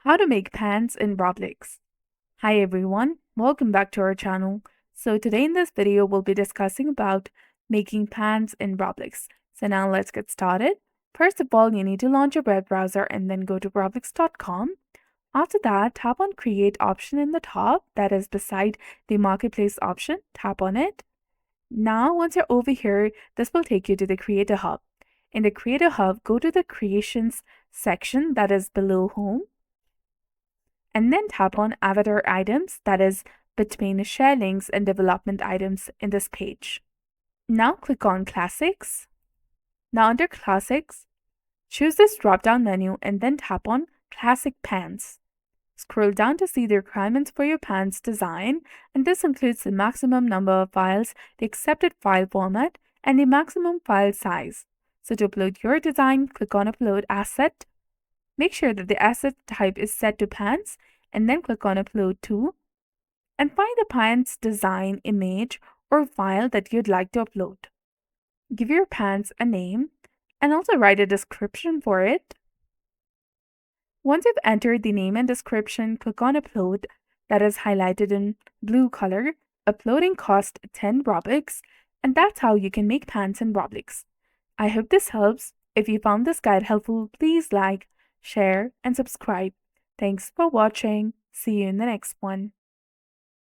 How to make pants in Roblox. Hi everyone, welcome back to our channel. So today in this video, we'll be discussing about making pants in Roblox. So now let's get started. First of all, you need to launch a web browser and then go to roblox.com. After that, tap on Create option in the top, that is beside the Marketplace option. Tap on it. Now, once you're over here, this will take you to the Creator Hub. In the Creator Hub, go to the Creations section that is below Home, and then tap on Avatar Items, that is between Share Links and Development Items in this page. Now click on Classics. Now under Classics, choose this drop-down menu and then tap on Classic Pants. Scroll down to see the requirements for your pants design, and this includes the maximum number of files, the accepted file format, and the maximum file size. So to upload your design, click on Upload Asset. Make sure that the asset type is set to pants, and then click on Upload To, and find the pants design image or file that you'd like to upload. Give your pants a name, and also write a description for it. Once you've entered the name and description, click on Upload, that is highlighted in blue color. Uploading costs 10 Robux, and that's how you can make pants in Roblox. I hope this helps. If you found this guide helpful, please like, share, and subscribe. Thanks for watching. See you in the next one.